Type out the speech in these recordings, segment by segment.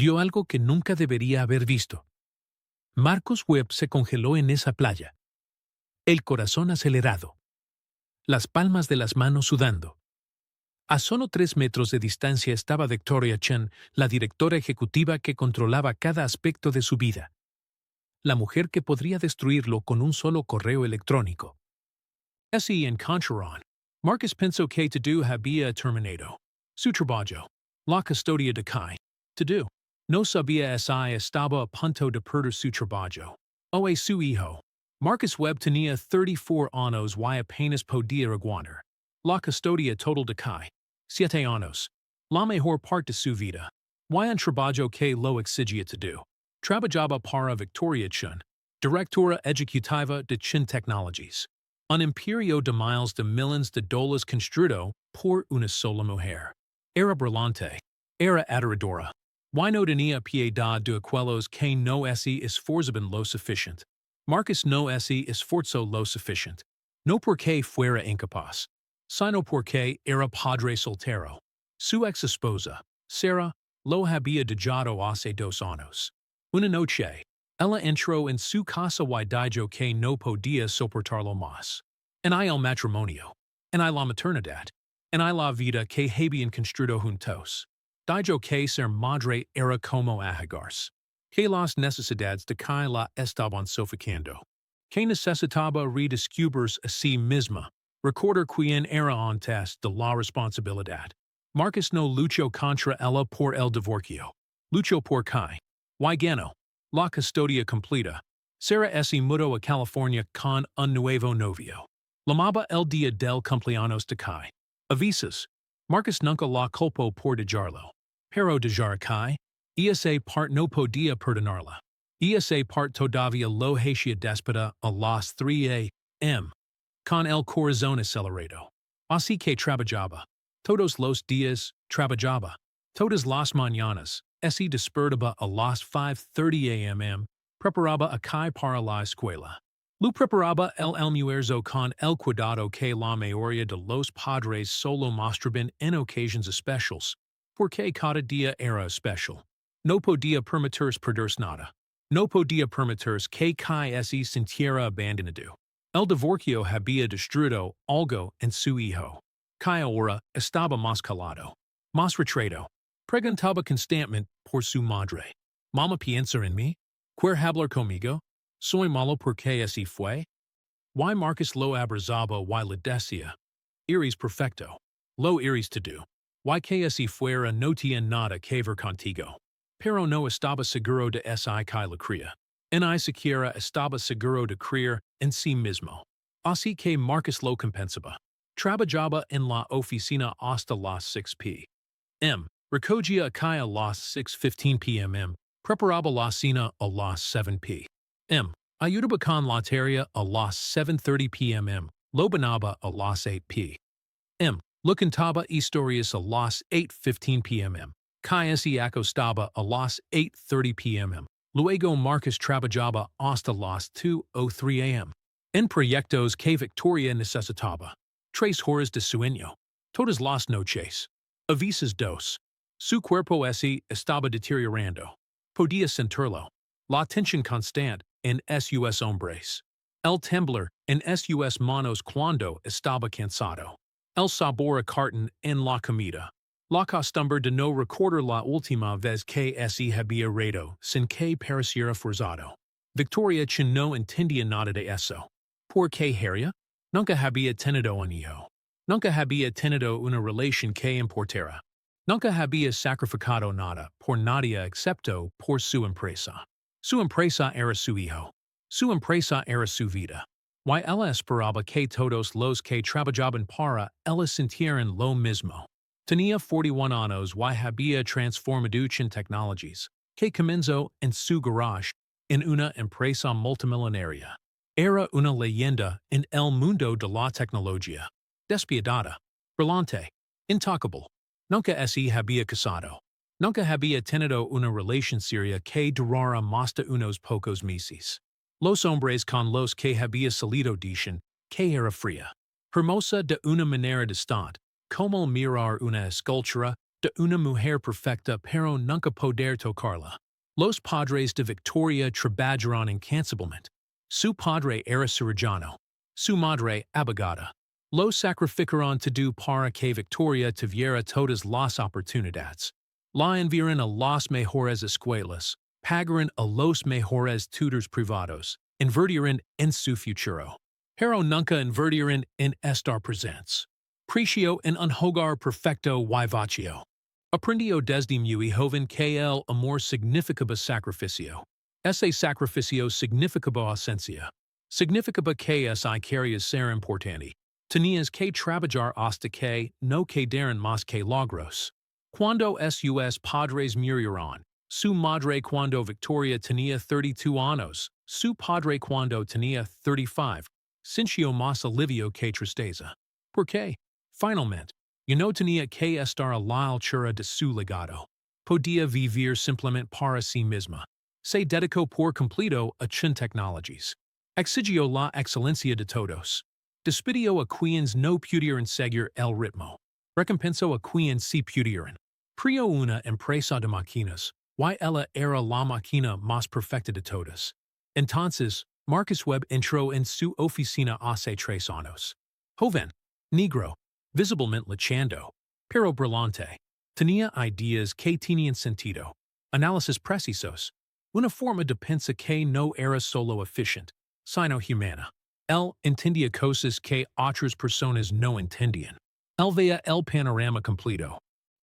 vio algo que nunca debería haber visto. Marcos Webb se congeló en esa playa. El corazón acelerado. Las palmas de las manos sudando. A solo 3 metros de distancia estaba Victoria Chen, la directora ejecutiva que controlaba cada aspecto de su vida. La mujer que podría destruirlo con un solo correo electrónico. Se encontraron. Marcus pensó que todo había terminado. Su trabajo. La custodia de Kai. Todo. No sabía si estaba a punto de perder su trabajo. O su hijo. Marcus Webb tenía 34 años y apenas podía aguantar. La custodia total de Kai. 7 años. La mejor parte de su vida. Y un trabajo que lo exigía todo. Trabajaba para Victoria Chen, directora ejecutiva de Chen Technologies. Un imperio de miles de millions de dólares construido por una sola mujer. Era brillante. Era adoradora. Y no tenía piedad de aquellos que no se esforzaban lo suficiente. Marcus no se esforzó lo suficiente. No porque fuera incapaz, sino porque era padre soltero. Su ex esposa, Sarah, lo había dejado hace 2 años. Una noche, ella entró en su casa y dijo que no podía soportarlo más. En el matrimonio. En la maternidad. En la vida que habían construido juntos. Dijo que ser madre era como ajagarse. Que las necesidades de Kai la estaban sofocando. Que necesitaba redescubrirse a sí misma. Recordar quién era antes de la responsabilidad. Marcus no luchó contra ella por el divorcio. Luchó por Kai. Y ganó. La custodia completa. Sarah se mudó a California con un nuevo novio. Llamaba el día del cumpleaños de Kai. Avisas. Marcus nunca la culpó por dejarlo. Pero dejar a Kai. Esa part no podía perdonarla. Esa part todavía lo hacía déspota a las 3 a.m. Con el corazón acelerado. Así que trabajaba. Todos los días, trabajaba. Todas las mañanas, se despertaba a las 5:30 a.m. Preparaba a Kai para la escuela. Lo preparaba el almuerzo con el cuidado que la mayoría de los padres solo mostraban en ocasiones especiales, porque cada día era especial. No podía permitirse perderse nada. No podía permitirse que Kai se sintiera abandonado. El divorcio había destruido algo en su hijo. Kai ahora estaba más calado, más retraído. Preguntaba constantemente por su madre. ¿Mamá piensa en mí? ¿Quiere hablar conmigo? ¿Soy malo porque así fue? Y Marcus lo abrazaba y le decía. Eres perfecto. Lo eres todo. Y que así fuera no tenía nada que ver contigo. Pero no estaba seguro de si Kai la cría. Ni siquiera estaba seguro de creer en sí mismo. Así que Marcus lo compensaba. Trabajaba en la oficina hasta las 6 p.m. Recogía a Kai a las 6:15 p.m. Preparaba la cena a las 7 p.m. Ayudaba con la tarea a las 7:30 p.m. Lo banaba a las 8 p.m. Lo cantaba historias a las 8:15 p.m. Kai se acostaba a las 8:30 p.m. Luego Marcus trabajaba hasta las 2:03 a.m. En proyectos que Victoria necesitaba. 3 horas de sueño. Todas las noches. Avisas 2. Su cuerpo se estaba deteriorando. Podía sentirlo. La tensión constante en sus hombres. El temblor en sus manos cuando estaba cansado. El sabor a cartón en la comida. La costumbre de no recordar la última vez que se había reído sin que pareciera forzado. Victoria Chen no entendía nada de eso. ¿Por qué Harriet? Nunca había tenido un hijo. Nunca había tenido una relación que importara. Nunca había sacrificado nada por nadie excepto por su empresa. Su empresa era su hijo. Su empresa era su vida. Y ella esperaba que todos los que trabajaban para ella sintieran lo mismo. Tenía 41 años y había transformado Chen Technologies, que comenzó en su garage, en una empresa multimillonaria. Era una leyenda en el mundo de la tecnología. Despiadada, brillante, intocable. Nunca se había casado. Nunca había tenido una relación seria que durara más de unos pocos meses. Los hombres con los que había salido dicen que era fría. Hermosa de una manera distante, como mirar una escultura, de una mujer perfecta pero nunca poder tocarla. Los padres de Victoria trabajaron incansablemente. Su padre era cirujano. Su madre abogada. Los sacrificaron todo para que Victoria tuviera todas las oportunidades. La enviaron a las mejores escuelas. Pagaron a los mejores tutors privados. Invirtieron en su futuro. Pero nunca invirtieron en estar presentes. Precio en un hogar perfecto y vacío. Aprendió desde muy joven que el amor significaba sacrificio. Ese sacrificio significaba ausencia. Significaba que ese quería ser importante. Tenías que trabajar hasta que no quedaran más que logros. Cuando sus padres murieron, su madre cuando Victoria tenía 32 años, su padre cuando tenía 35, sintió más alivio que tristeza. ¿Por qué? Finalmente, no tenía que estar a la altura de su legado. Podía vivir simplemente para sí misma. Se dedicó por completo a chin technologies. Exigió la excelencia de todos. Despidió a quienes no pudieran seguir el ritmo. Recompensó a quienes sí pudieran. Creó una empresa de máquinas, y ella era la máquina más perfecta de todas. Entonces, Marcus Webb entró en su oficina hace 3 años. Joven, negro, visiblemente luchando, pero brillante. Tenía ideas que tenían sentido, análisis precisos, una forma de pensar que no era solo eficiente, sino humana. Él entendía cosas que otras personas no entendían. Él veía el panorama completo.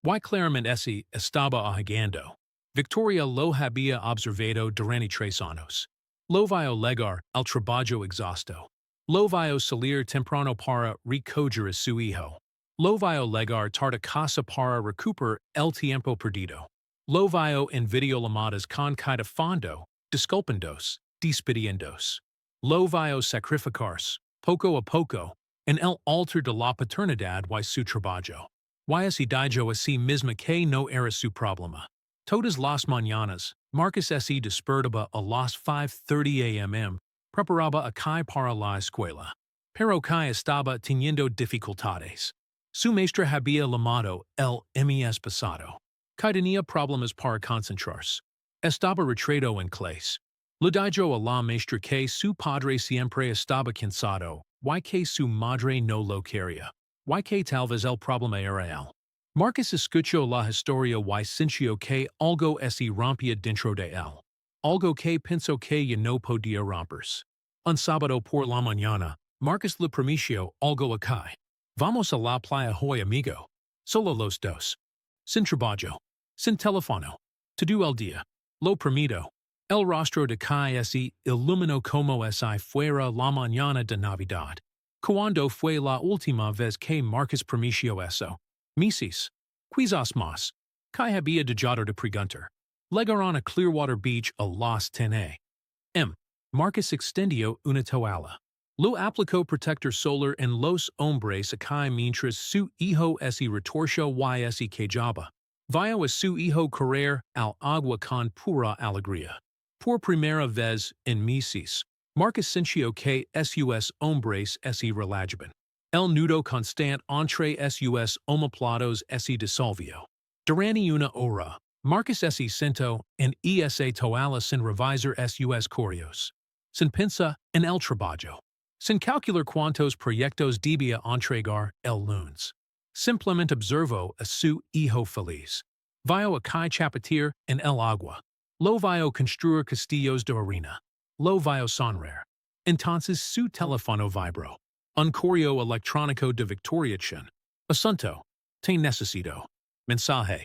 Y claramente ese estaba ahogando. Victoria lo había observado durante 3 años. Lo vio llegar al trabajo exhausto. Lo vio salir temprano para recoger a su hijo. Lo vio llegar tarde a casa para recuperar el tiempo perdido. Lo vio en videollamadas con cada fondo, disculpendos, despidiendos. Lo vio sacrificarse, poco a poco, en el altar de la paternidad y su trabajo. Y así dijo a sí misma que no era su problema. Todas las mañanas, Marcus se despertaba a las 5:30 a.m., preparaba a caer para la escuela. Pero que estaba teniendo dificultades. Su maestra había llamado el mes pasado. Que tenía problemas para concentrarse. Estaba retraído en clase. Le dijo a la maestra que su padre siempre estaba cansado, y que su madre no lo quería, y que tal vez el problema era él. Marcus escuchó la historia y sintió que algo se rompía dentro de él. Algo que pensó que ya no podía romperse. Un sábado por la mañana, Marcus le prometió algo a Kai. Vamos a la playa hoy, amigo. Solo los dos. Sin trabajo. Sin teléfono. Todo el día. Lo prometo. El rostro de Kai se iluminó como si fuera la mañana de Navidad. Cuando fue la última vez que Marcus prometió eso? Meses. Quizás más. Kai había dejado de preguntar. Llegaron a Clearwater Beach a las 10 a.m. Marcus extendió una toalla. Lo aplicó protector solar en los hombres a Kai mientras su hijo se retorció y se quejaba. Vio a su hijo correr al agua con pura alegría. Por primera vez en meses, Marcus sintió que sus hombres se relajaban. El nudo constante entre sus omoplatos se disolvió. Durante una hora, Marcus se sentó en esa toalla sin revisar sus correos. Sin pensar en el trabajo. Sin calcular cuántos proyectos debía entregar el lunes. Simplemente observó a su hijo feliz. Vio a Kai chapatear en el agua. Lo vio construir castillos de arena. Lo vio sonreír. Entonces su teléfono vibró. Un correo electrónico de Victoria Chin. Asunto. Te necesito. Mensaje.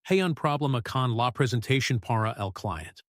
Hay un problema con la presentación para el cliente.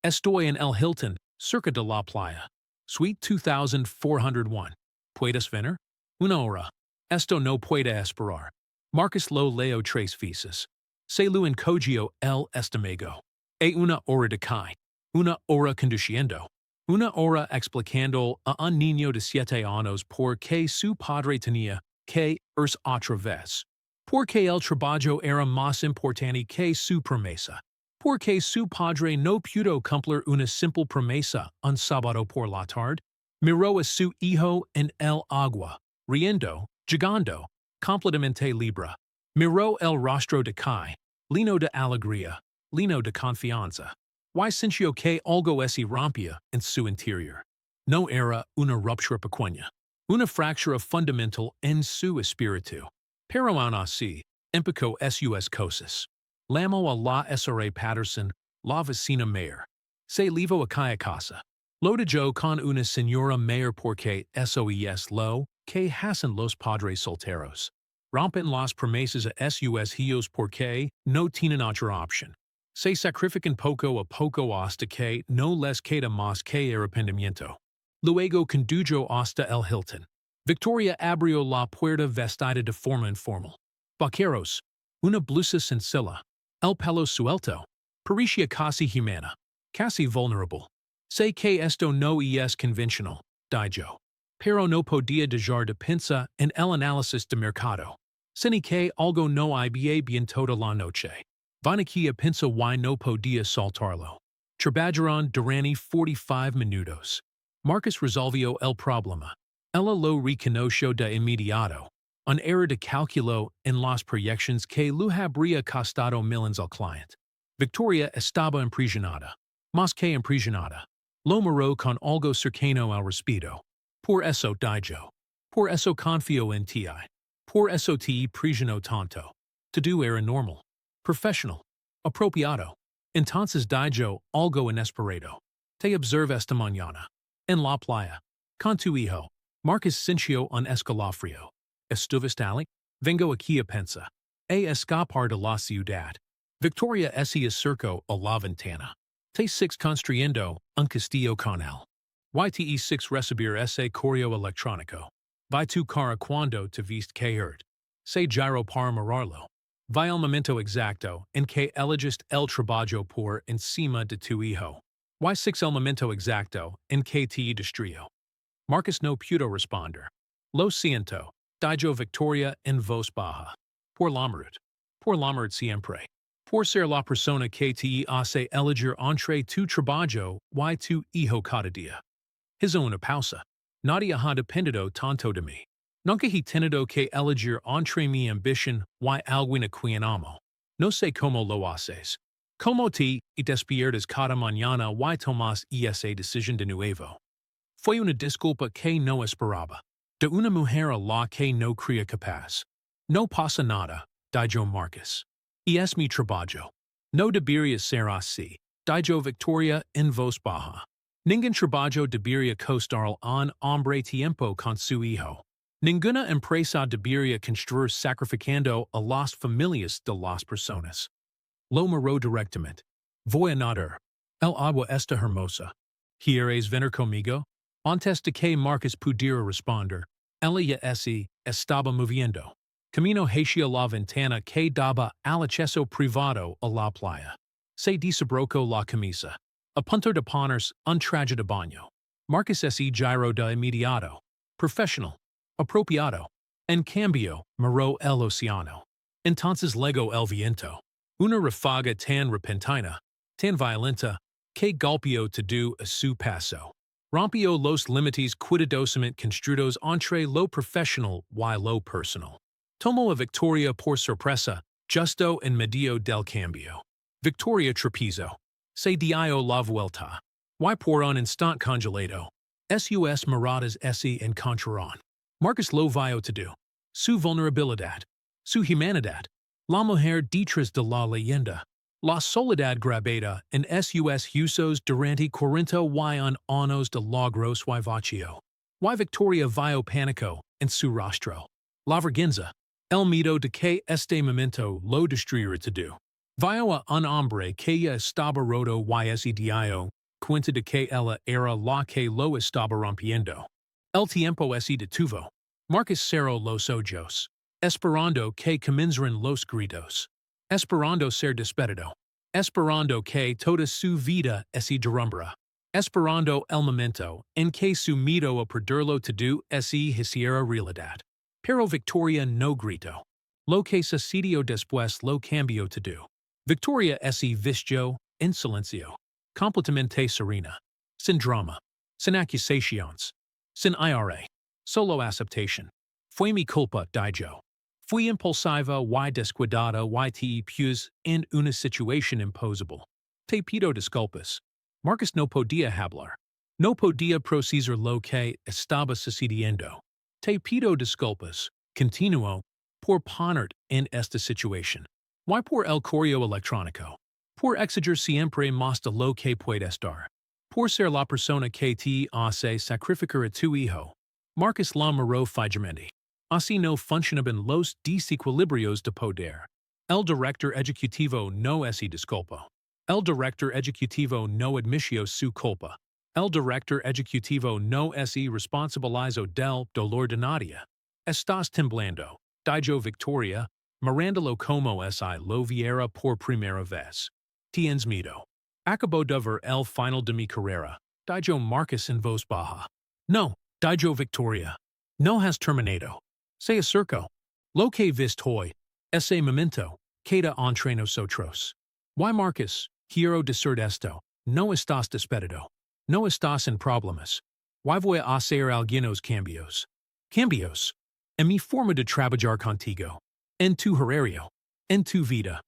Estoy en el Hilton, cerca de la playa. Suite 2401. ¿Puedes venir? Una hora. Esto no puede esperar. Marcus lo leo 3 veces. Se lo encogió el estómago. Una hora de Kai. Una hora conduciendo. Una hora explicando a un niño de 7 años por qué su padre tenía que irse otra vez. Porque el trabajo era más importante que su promesa. Porque su padre no pudo cumplir una simple promesa un sábado por la tarde. Miró a su hijo en el agua, riendo, jugando, completamente libre. Miró el rostro de Kai, Lino de alegría, Lino de confianza. Y sintió que algo se rompía en su interior. No era una ruptura pequeña, una fractura fundamental en su espíritu. Pero aún así, empezó sus cosas. Llamó a la SRA Patterson, la vecina mayor. Se llevó a aquella casa. Lo dejó con una señora mayor porque SOES lo que hacen los padres solteros. Rompen las promesas a sus hijos porque no tienen otra opción. Se sacrifican poco a poco hasta que no les queda más que arrepentimiento. Luego condujo hasta el Hilton. Victoria abrió la puerta vestida de forma informal. Vaqueros, una blusa sencilla, el pelo suelto, parecía casi humana, casi vulnerable. Sé que esto no es convencional, dijo. Pero no podía dejar de pensar en el análisis de mercado. Sin que algo no había bien toda la noche. Vanakia pensó y no podía soltarlo. Trabajaron durante 45 minutos. Marcus resolvió el problema. Ella lo reconoció de inmediato. Un error de cálculo en las proyecciones que le habría costado millions al cliente. Victoria estaba impresionada. Más que impresionada. Lo miró con algo cercano al respeto. Por eso dijo. Por eso confío en ti. Por eso te presionó tanto. Todo era normal. Professional. Apropiado. Entonces dijo algo inesperado. Te observe esta mañana. En la playa. Con tu hijo. Marcus sintió un escalofrío. ¿Estuviste allí? Vengo aquí a pensar. Escapar de la ciudad. Victoria se acercó a la ventana. T6 construyendo un castillo con él. YTE6 recibir ese correo electrónico. Vi tu cara cuando te viste caer. Se giro para mirarlo. Vi el momento exacto en que elegiste el trabajo por encima de tu hijo. Y6 el momento exacto en que te destruyó. Marcus no pudo responder. Lo siento, dijo Victoria en voz baja. Por la muerte siempre. Por ser la persona que te hace elegir entre tu trabajo y tu hijo cada día. Hizo una pausa. Nadie ha dependido tanto de mí. Nunca he tenido que elegir entre mi ambición y alguna quien amo. No sé cómo lo haces. Como te despiertas cada mañana y tomas esa decisión de nuevo. Fue una disculpa que no esperaba. De una mujer a la que no creía capaz. No pasa nada, dijo Marcus. Y es mi trabajo. No debería ser así, dijo Victoria en voz baja. Ningún trabajo debería costar a un hombre tiempo con su hijo. Ninguna empresa debería construir sacrificando a las familias de las personas. Lo miró directamente. Voy a nadar. El agua está hermosa. ¿Quieres venir conmigo? Antes de que Marcus pudiera responder, ella estaba moviendo. Camino hacia la ventana que daba al acceso privado a la playa. Se desabrocó la camisa. A punto de ponerse un traje de baño. Marcus giro de inmediato. Profesional. Apropiado. En cambio, miró el océano. Entonces llegó el viento. Una ráfaga tan repentina, tan violenta, que golpeó todo a su paso. Rompió los límites cuidadosamente construidos entre lo profesional y lo personal. Tomó a Victoria por sorpresa, justo en medio del cambio. Victoria trapezó. Se dio la vuelta. Y por un instante congelado. Sus miradas se encontraron. Marcus lo vio todo. Su vulnerabilidad. Su humanidad. La mujer detrás de la leyenda. La soledad grabada en sus usos durante 41 años de logros y vacío. Y Victoria vio pánico en su rostro. La vergüenza. El miedo de que este momento lo destruyera todo. Vio a un hombre que ya estaba roto y se dio cuenta de que ella era la que lo estaba rompiendo. El tiempo se detuvo. Marcus cerró los ojos. Esperando que comenzaran los gritos. Esperando ser despedido. Esperando que toda su vida se derrumbara. Esperando el momento en que su miedo a perderlo todo se hiciera realidad. Pero Victoria no gritó. Lo que sucedió después lo cambió todo. Victoria se vistió en silencio. Completamente serena. Sin drama. Sin acusaciones. Sin ira. Solo aceptación. Fue mi culpa, dijo. Fui impulsiva y descuidada y te puse en una situación imposible. Te pido disculpas. Marcus no podía hablar. No podía procesar lo que estaba sucediendo. Te pido disculpas, continuó, por ponerte en esta situación. Y por el correo electrónico. Por exigir siempre más de lo que puedes dar. Por ser la persona que te hace sacrificar a tu hijo. Marcus la miró fijamente. Así no funcionaban los desequilibrios de poder. El director ejecutivo no se disculpó. El director ejecutivo no admitió su culpa. El director ejecutivo no se responsabilizó del dolor de nadie. Estás temblando. Dijo Victoria, mirándolo como si lo viera por primera vez. Tienes miedo. Acabo de ver el final de mi carrera. Dijo Marcus en voz baja. No, dijo Victoria. No has terminado. Se acercó. Lo que viste hoy, ese momento, queda entre nosotros. Y Marcus, quiero decir esto, no estás despedido. No estás en problemas. Y voy a hacer algunos cambios. Cambios. En mi forma de trabajar contigo. En tu horario. En tu vida.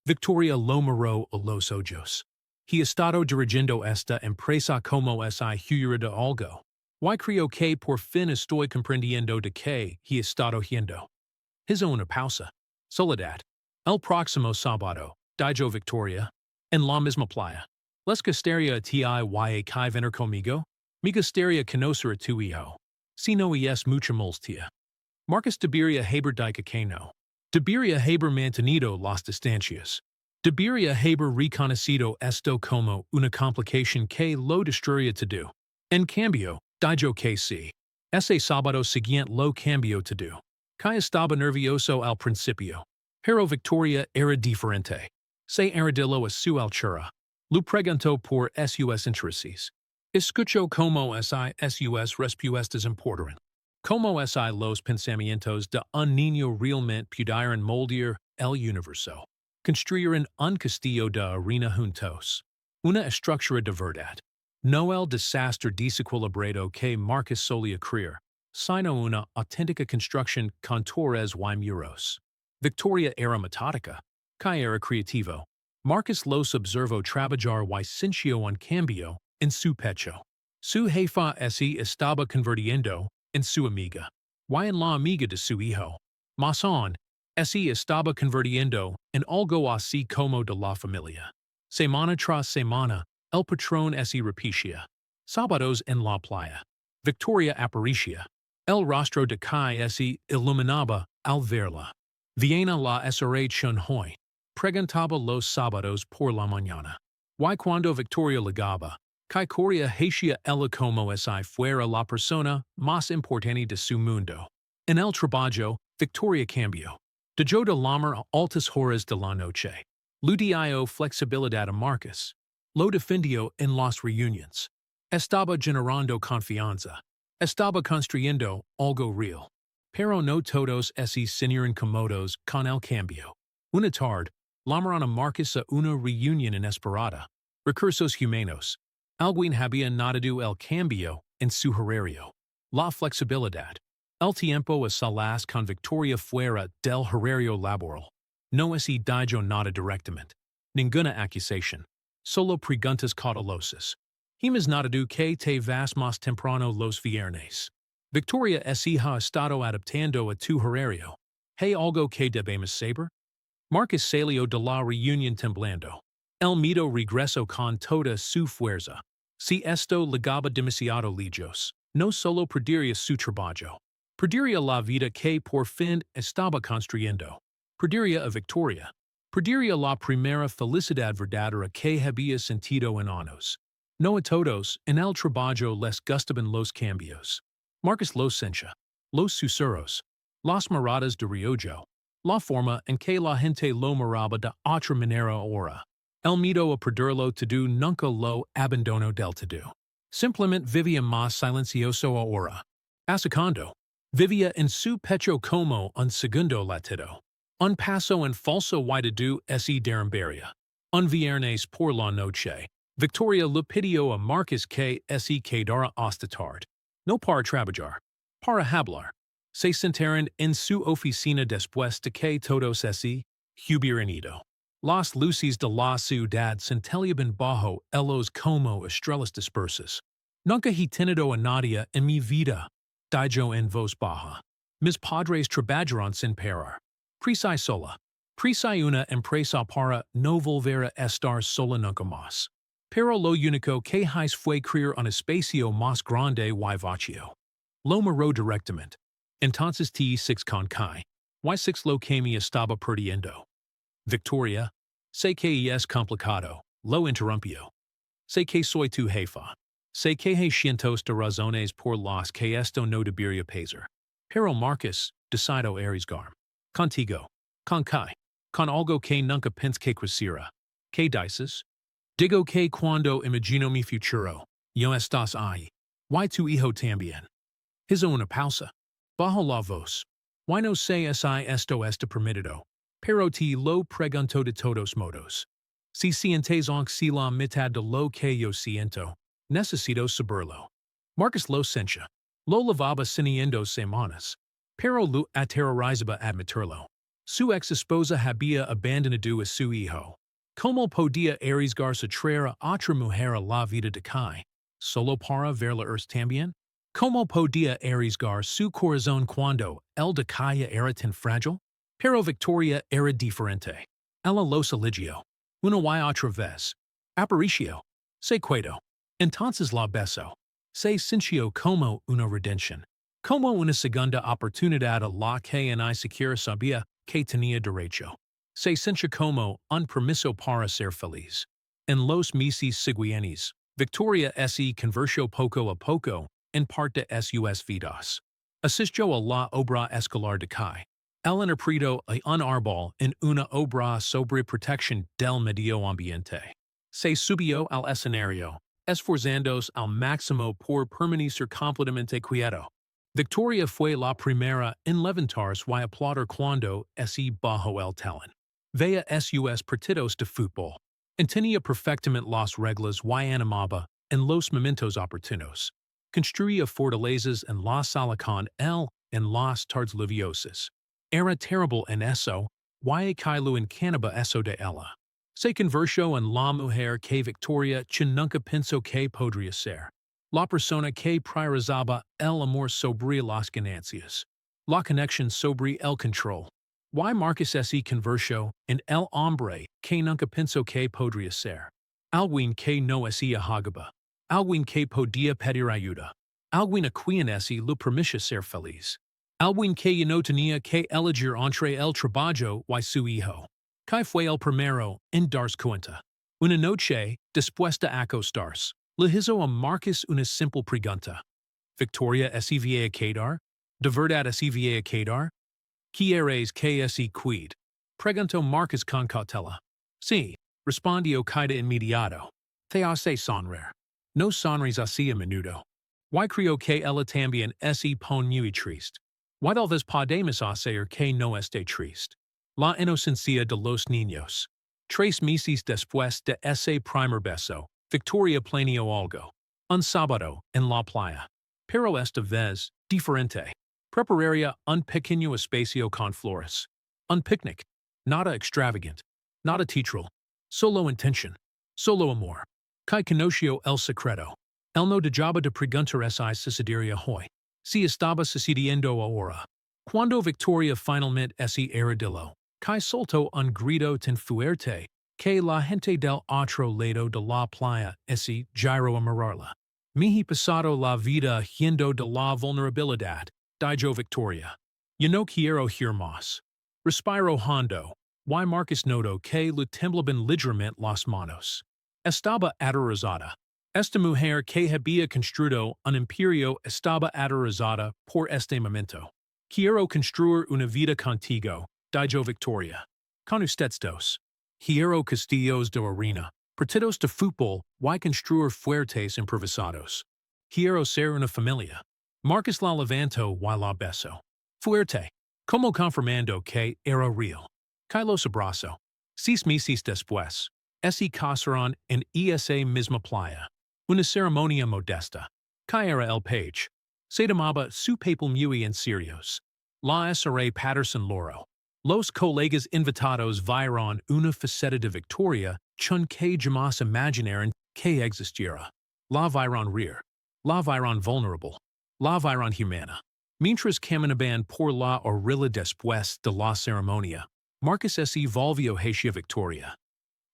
Victoria lo miró a los ojos. He estado dirigiendo esta empresa como si huyera de algo. Y creo que por fin estoy comprendiendo de que he estado haciendo. Hizo una pausa. Soledad. El próximo sábado, dijo Victoria. En la misma playa. Les gustaría a ti y a que venir conmigo? Me gustaría conocer a tu hijo. Si no es mucha molestia. Marcus debería haber dicho que no. Debería haber mantenido las distancias. Debería haber reconocido esto como una complicación que lo destruiría todo. En cambio, dijo que sí. Ese sábado siguiente lo cambió todo. Que estaba nervioso al principio. Pero Victoria era diferente. Se arrodilló a su altura. Lo preguntó por sus intereses. Escuchó como sus respuestas importaran. Como los pensamientos de un niño realmente pudieran moldear el universo. Construyeron un castillo de arena juntos. Una estructura de verdad. No el desastre desequilibrado que Marcus solía creer, sino una auténtica construcción con torres y muros. Victoria era metódica, que era creativo. Marcus los observó trabajar y sintió un cambio en su pecho. Su jefa se estaba convirtiendo en su amiga. Y en la amiga de su hijo. Más aún, se estaba convirtiendo en algo así como de la familia. Semana tras semana, el patrón se repetía. Sábados en la playa. Victoria aparecía. El rostro de Kai se iluminaba al verla. Viene la resurrección hoy. Preguntaba los sábados por la mañana. Y cuando Victoria llegaba, Kai corría hacia ella como si fuera la persona más importante de su mundo. En el trabajo, Victoria cambió. Dejó de llamar a altas horas de la noche. Lo dio flexibilidad a Marcus. Lo defendió en las reuniones. Estaba generando confianza. Estaba construyendo algo real. Pero no todos se sintieron cómodos con el cambio. Una tarde, llamaron a Marcus a una reunión inesperada. Recursos humanos. Alguien había notado el cambio en su horario. La flexibilidad. El tiempo a solas con Victoria fuera del horario laboral. No se dijo nada directamente. Ninguna acusación. Solo preguntas cautelosas. Hemos notado que te vas más temprano los viernes. Victoria ha estado adaptando a tu horario. ¿Hay algo que debemos saber? Marcus salió de la reunión temblando. El miedo regresó con toda su fuerza. Si esto legaba demasiado lejos, no solo perdería su trabajo. Perdería la vida que por fin estaba construyendo. Perdería a Victoria. Perdería la primera felicidad verdadera que había sentido en años. No a todos, en el trabajo les gustaban los cambios. Marcus los sentía. Los susurros. Las miradas de reojo. La forma en que la gente lo miraba de otra manera ahora. El miedo a perderlo todo nunca lo abandonó del todo. Simplemente vivía más silencioso ahora. Asacando. Vivía en su pecho como un segundo latido. Un paso en falso y se derrumbaría. Un viernes por la noche. Victoria le pidió a Marcus que se quedara hasta tarde. No para trabajar. Para hablar. Se sentaron en su oficina después de que todos se hubieran ido. Las luces de la ciudad centelleaban bajo ellos como estrellas dispersas. Nunca he tenido a nadie en mi vida, dijo en voz baja. Mis padres trabajaron sin parar. Presi sola. Presi una empresa para no volver a estar sola nunca más. Pero lo único que hice fue crear un espacio más grande y vacío. Lo miró directamente. Entonces T6 con Kai. Y6 lo que me estaba perdiendo. Victoria. Sé que es complicado. Lo interrumpió. Sé que soy tu jefa. Sé que hay cientos de razones por las que esto no debería pasar. Pero Marcus, decido arriesgarme. Contigo. Con Kai. Con algo que nunca pensé que quisiera. ¿Qué dices? Digo que cuando imagino mi futuro, yo estás ahí. Y tu hijo también. Hizo una pausa. Bajo la voz. Y no sé si esto está permitido. Pero te lo pregunto de todos modos. Si sientes si la mitad de lo que yo siento, necesito saberlo. Marcus lo sentia. Lo lavaba sin 2 semanas. Pero lo aterrorizaba admitirlo. Su ex esposa había abandonado a su hijo. ¿Cómo podía arriesgarse a traer a otra mujer a la vida de Kai? ¿Solo para verla también? ¿Cómo podía arriesgar su corazón cuando el de Kai era tan frágil? Pero Victoria era diferente. Ella los eligió. Una y otra vez. Aparicio. Se quedó. Entonces la besó. Se sintió como una redención. Como una segunda oportunidad a la que ni siquiera sabía que tenía derecho. Se sintió como un permiso para ser feliz. En los meses siguientes, Victoria se convirtió poco a poco en parte de sus vidas. Asistió a la obra escolar de Kai. El interpretó a un árbol en una obra sobre protección del medio ambiente. Se subió al escenario, esforzándose al máximo por permanecer completamente quieto. Victoria fue la primera en levantarse y aplaudir cuando se bajo el telón. Veía sus partidos de fútbol. Entendía perfectamente las reglas y animaba en los momentos oportunos. Construía fortalezas en la sala con él en las tardes lluviosas. Era terrible en eso, y que lo encanaba eso de ella. Se convirtió en la mujer que Victoria nunca pensó que podría ser. La persona que priorizaba el amor sobre las ganancias. La conexión sobre el control. Y Marcus se convirtió en el hombre que nunca pensó que podría ser. Alguien que no hacía hagaba. Alguien que podía pedir ayuda. Alguien a quien lo permitía ser feliz. Alguien que no tenía que elegir entre el trabajo y su hijo. Que fue el primero en darse cuenta. Una noche, después de acostarse, le hizo a Marcus una simple pregunta. ¿Victoria se vía quedar? ¿De verdad se vía quedar? ¿Quieres que se quede? Preguntó Marcus con cautela. Sí, respondió Kai de inmediato. Te hace sonreír. No sonríes así a menudo. Y creo que ella también se pone muy triste. Y tal vez podemos hacer que no esté triste. La inocencia de los niños. 3 meses después de ese primer beso, Victoria planeó algo. Un sábado, en la playa. Pero esta vez, diferente. Prepararía un pequeño espacio con flores. Un picnic. Nada extravagante. Nada teatral. Solo intention. Solo amor. Kai conoció el secreto. Él no dejaba de preguntar si sucedería hoy. Si estaba sucediendo ahora. Cuando Victoria finalmente se arrodilló, Kai soltó un grito tan fuerte que la gente del otro lado de la playa se giró a mirarla. Me he pasado la vida yendo de la vulnerabilidad, dijo Victoria. Yo no quiero oír más. Respiro hondo, y Marcus notó que le temblaban ligeramente las manos. Estaba aterrorizada. Esta mujer que había construido un imperio estaba aterrorizada por este momento. Quiero construir una vida contigo, dijo Victoria. Con ustedes dos. Quiero castillos de arena, partidos de fútbol y construir fuertes improvisados. Quiero ser una familia. Marcus la levantó y la besó. Fuerte. Como confirmando que era real. Que los abrazó. 6 meses después, se casaron en esa misma playa. Una ceremonia modesta. Que era el page. Se llamaba su papel muy en serios. La SRA Patterson Loro. Los colegas invitados vieron una faceta de Victoria, chun que jamás imaginaron que existiera. La vieron reír. La vieron vulnerable. La vieron humana. Mientras caminaban por la orilla después de la ceremonia, Marcus se volvió hacia Victoria.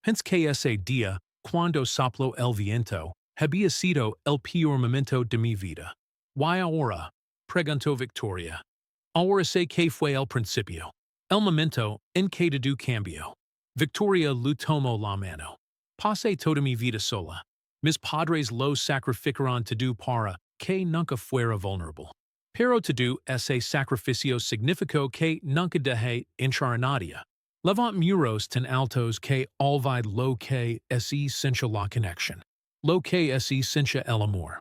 Hence que ese día, cuando sopló el viento, había sido el peor momento de mi vida. ¿Why ahora? Preguntó Victoria. Ahora sé que fue el principio. El momento en que todo cambió. Victoria lo tomó la mano. Pasé toda mi vida sola. Mis padres lo sacrificaron todo para que nunca fuera vulnerable. Pero todo ese sacrificio significó que nunca dejé entrar a nadie. Levant muros tan altos que olvid lo que es esencia la conexión. Lo que es esencia el amor.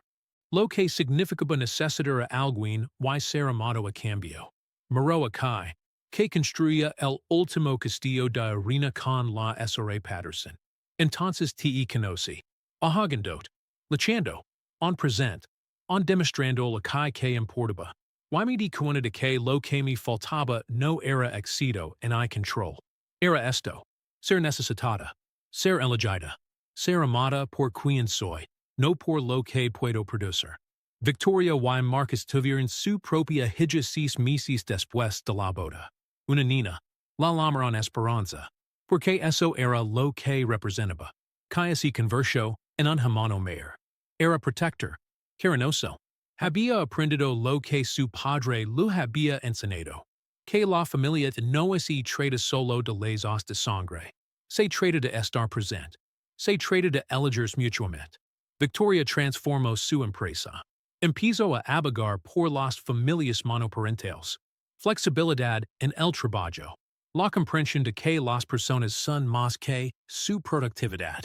Lo que significaba necesitar a alguien y ser amado a cambio. Moró acá, que construía el último castillo de arena con la SRA Patterson. Entonces te conocí. Ahagandot. Luchando. On present. On demostrando la que importaba. Y me di cuenta de que lo que me faltaba no era éxito en I control. Era esto. Ser necesitada. Ser elegida. Ser amada por quien soy. No por lo que puedo producir. Victoria y Marcus tuvieron su propia hija 6 meses después de la boda. Una niña. La llamaron Esperanza. Porque eso era lo que representaba. Que se convirtió en un hermano mayor. Era protector. Cariñoso. Había aprendido lo que su padre lo había enseñado. Que la familia no se trata solo de lazos de sangre. Se trata de estar presente. Se trata de elegirse mutuamente. Victoria transformó su empresa. Empezó a abogar por las familias monoparentales. Flexibilidad en el trabajo. La comprensión de que las personas son más que su productividad.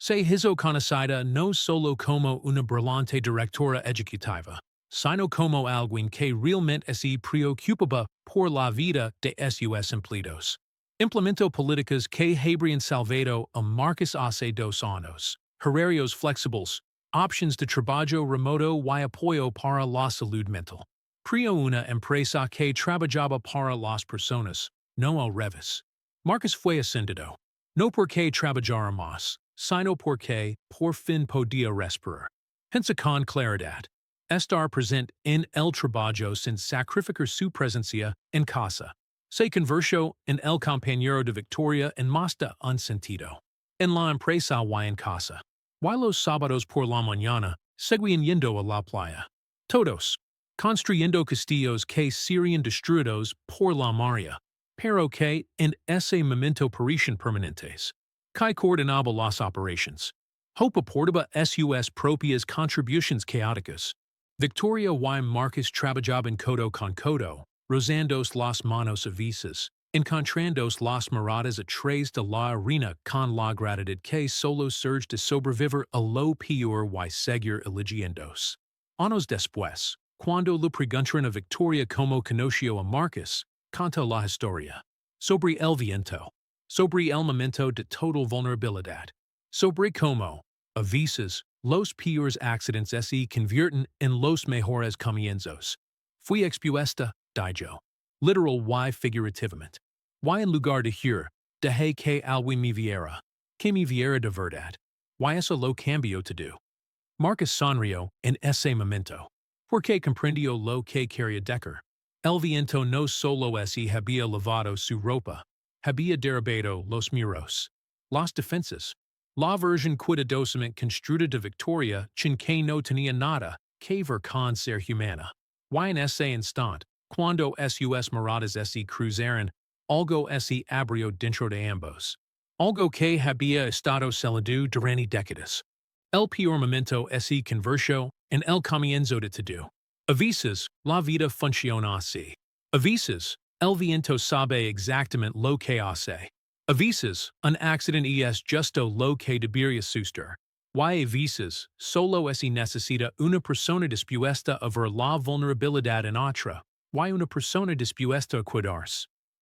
Se hizo conocida no solo como una brillante directora ejecutiva, sino como alguien que realmente se preocupaba por la vida de sus empleados. Implementó políticas que habrían salvado a Marcus hace 2 años. Horarios flexibles, options de trabajo remoto y apoyo para la salud mental. Creó una empresa que trabajaba para las personas, no al revés. Marcus fue ascendido. No porque trabajara más, sino porque por fin podía respirar. Hence con claridad. Estar presente en el trabajo sin sacrificar su presencia en casa. Se convirtió en el compañero de Victoria en más de un sentido. En la empresa y en casa. Y los sábados por la mañana, seguían yendo a la playa. Todos. Construyendo castillos que serían destruidos por la marea. Pero que, en ese momento parecían permanentes. Que coordinaba las operations. Hope aportaba sus propias contribuciones caóticas. Victoria y Marcus trabajaban codo con codo, rozandos las manos a veces, encontrandos las miradas a través de la arena con la gratitud que solo surge de sobrevivir a lo peor y seguir eligiéndose. Años después, cuando le preguntaron a Victoria cómo conoció a Marcus, contó la historia. Sobre el viento. Sobre el momento de total vulnerabilidad. Sobre cómo, a veces, los peores accidentes se convierten en los mejores comienzos. Fui expuesta, dijo. Literal y figurativamente. Y en lugar de huir, dejé que alguien me viera. Que me viera de verdad. Y eso lo cambió todo. Marcus sonrió en ese momento. Porque comprendió lo que quería Decker. El viento no solo se había lavado su ropa. Había derribado los muros. Las defensas. La versión cuidadosamente construida de Victoria sin que no tenía nada que ver con ser humana. Y en ese instante, cuando sus miradas se cruzaron, algo se abrió dentro de ambos. Algo que había estado celado durante décadas. El peor momento se convirtió en el comienzo de todo. A veces, la vida funciona así. A veces, el viento sabe exactamente lo que hace. A veces, un accidente es justo lo que debería suceder. Y a veces, solo se necesita una persona dispuesta a ver la vulnerabilidad en otra, y una persona dispuesta a cuidarse.